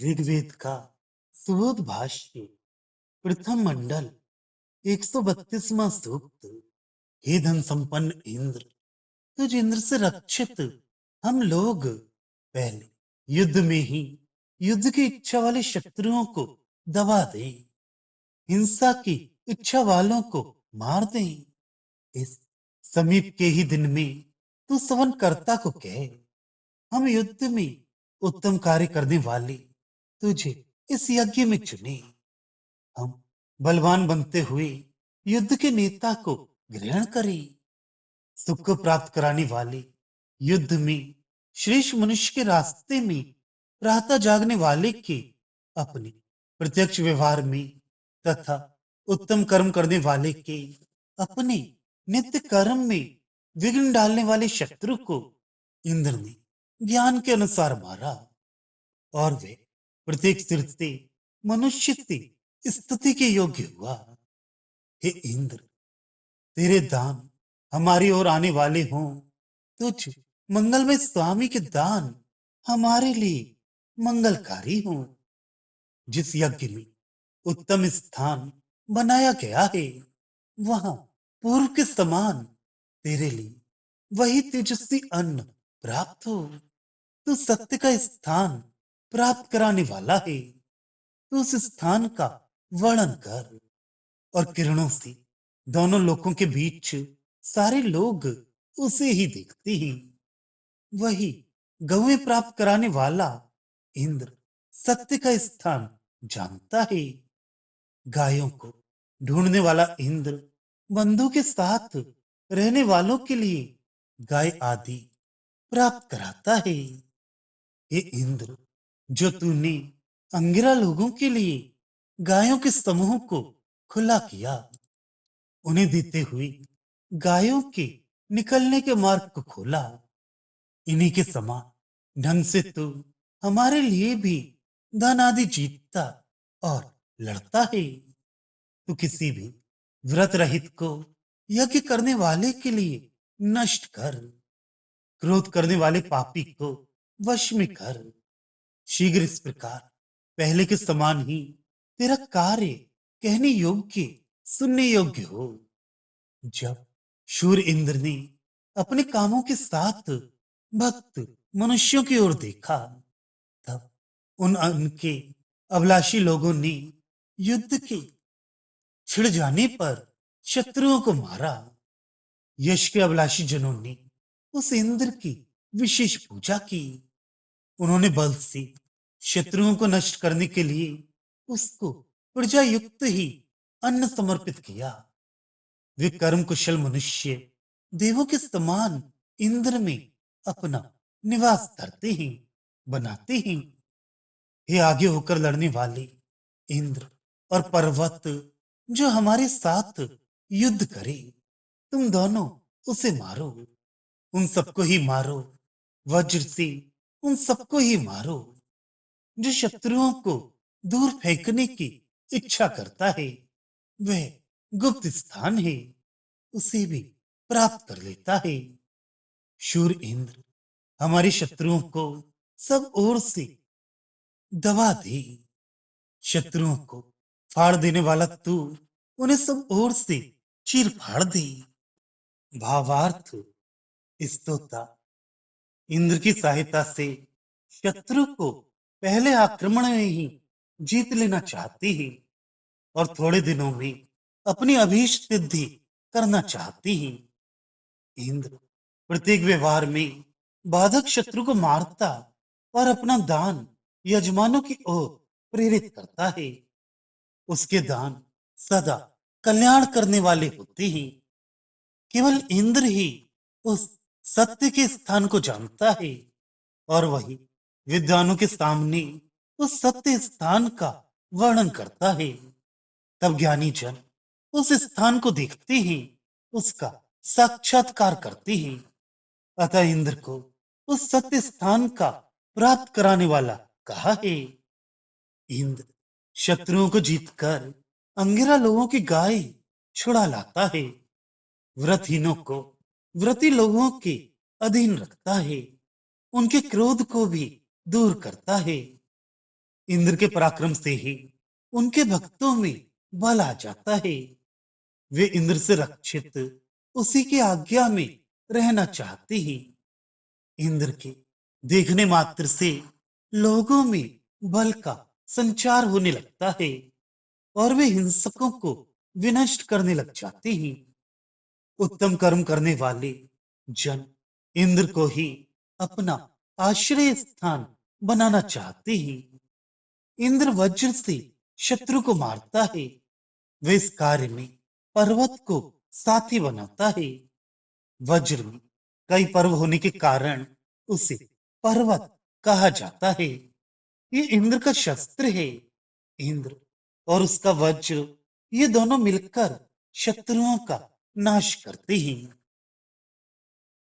ऋग्वेद का सुबोध भाष्य प्रथम मंडल 132वां सूक्त। हे धन संपन्न इंद्र, तुझ इंद्र से रक्षित हम लोग पहले युद्ध में ही युद्ध की इच्छा वाले शत्रुओं को दबा दें, हिंसा की इच्छा वालों को मार दें। इस समीप के ही दिन में तू सवन कर्ता को कहे, हम युद्ध में उत्तम कार्य करने वाले तुझे इस यज्ञ में चुने। हम बलवान बनते हुए युद्ध के नेता को ग्रहण करें। सुख को प्राप्त कराने वाले युद्ध में श्रेष्ठ मनुष्य के रास्ते में प्रातः जागने वाले के अपने प्रत्यक्ष व्यवहार में तथा उत्तम कर्म करने वाले के अपने नित्य कर्म में विघ्न डालने वाले शत्रु को इंद्र ने ज्ञान के अनुसार मारा और वे प्रत्येक सिर से मनुष्य से स्तुति के योग्य हुआ। हे इंद्र, तेरे दान हमारी ओर आने वाले हों, तुझ मंगलमय स्वामी के दान हमारे लिए मंगलकारी हों। जिस यज्ञ में उत्तम स्थान बनाया गया है, वहां पूर्व के समान तेरे लिए वही तेजस्वी अन्न प्राप्त हो। तू सत्य का स्थान प्राप्त कराने वाला है। तू उस स्थान का वर्णन कर और किरणों से दोनों लोकों के बीच सारे लोग उसे ही देखते हैं। वही गौएं प्राप्त कराने वाला इंद्र सत्य का स्थान जानता है। गायों को ढूंढने वाला इंद्र बंधु के साथ रहने वालों के लिए गाय आदि प्राप्त कराता है। हे इंद्र, जो तूने अंगिरा लोगों के लिए गायों के समूह को खुला किया, उन्हें देते हुए गायों के निकलने के मार्ग को खोला, इन्हीं के समान ढंग से तू हमारे लिए भी धन आदि जीतता और लड़ता है। तू किसी भी व्रत रहित को यज्ञ करने वाले के लिए नष्ट कर, क्रोध करने वाले पापी को वश में कर। शीघ्र इस प्रकार पहले के समान ही तेरा कार्य कहने योग्य, सुनने योग्य हो। जब शूर इंद्र ने अपने कामों के साथ भक्त मनुष्यों की ओर देखा, तब उनके अभिलाषी लोगों ने युद्ध के छिड़ जाने पर शत्रुओं को मारा। यश के अभिलाषी जनों ने उस इंद्र की विशेष पूजा की। उन्होंने बल से शत्रुओं को नष्ट करने के लिए उसको प्रजा युक्त ही अन्न समर्पित किया। वे कर्म कुशल मनुष्य देवों के समान इंद्र में अपना निवास करते हैं, बनाते हैं। हे आगे होकर लड़ने वाले इंद्र और पर्वत, जो हमारे साथ युद्ध करे, तुम दोनों उसे मारो। उन सबको ही मारो, वज्र से उन सबको ही मारो। जो शत्रुओं को दूर फेंकने की इच्छा करता है, वह गुप्त स्थान है, उसे भी प्राप्त कर लेता है। शूर इंद्र, हमारे शत्रुओं को सब ओर से दबा दे। शत्रुओं को फाड़ देने वाला तू उन्हें सब ओर से चीर फाड़ दे। भावार्थ, स्तोता इंद्र की सहायता से शत्रु को पहले आक्रमण में ही जीत लेना चाहती है और थोड़े दिनों में अपनी अभीष्ट सिद्धि करना चाहती है। इंद्र प्रत्येक व्यवहार में बाधक शत्रु को मारता और अपना दान यजमानों की ओर प्रेरित करता है। उसके दान सदा कल्याण करने वाले होते हैं। केवल इंद्र ही उस सत्य के स्थान को जानता है और वही विद्वानों के सामने उस सत्य स्थान का वर्णन करता है। तब ज्ञानी जन उस स्थान को देखते हैं, उसका साक्षात्कार करते हैं। अतः इंद्र को उस सत्य स्थान का प्राप्त कराने वाला कहा है। इंद्र शत्रुओं को जीतकर अंगिरा लोगों की गाय छुड़ा लाता है। व्रतहीनों को व्रती लोगों के अधीन रखता है। उनके क्रोध को भी दूर करता है। इंद्र के पराक्रम से ही उनके भक्तों में बल आ जाता है। वे इंद्र से रक्षित उसी की आज्ञा में रहना चाहते हैं। इंद्र के देखने मात्र से लोगों में बल का संचार होने लगता है और वे हिंसकों को विनष्ट करने लग जाते हैं। उत्तम कर्म करने वाले जन इंद्र को ही अपना आश्रय स्थान बनाना चाहते हैं। इंद्र वज्र से शत्रु को मारता है। वे इस कार्य में पर्वत को साथी बनाता है। वज्र में कई पर्व होने के कारण उसे पर्वत कहा जाता है। ये इंद्र का शस्त्र है। इंद्र और उसका वज्र ये दोनों मिलकर शत्रुओं का नाश करते हैं।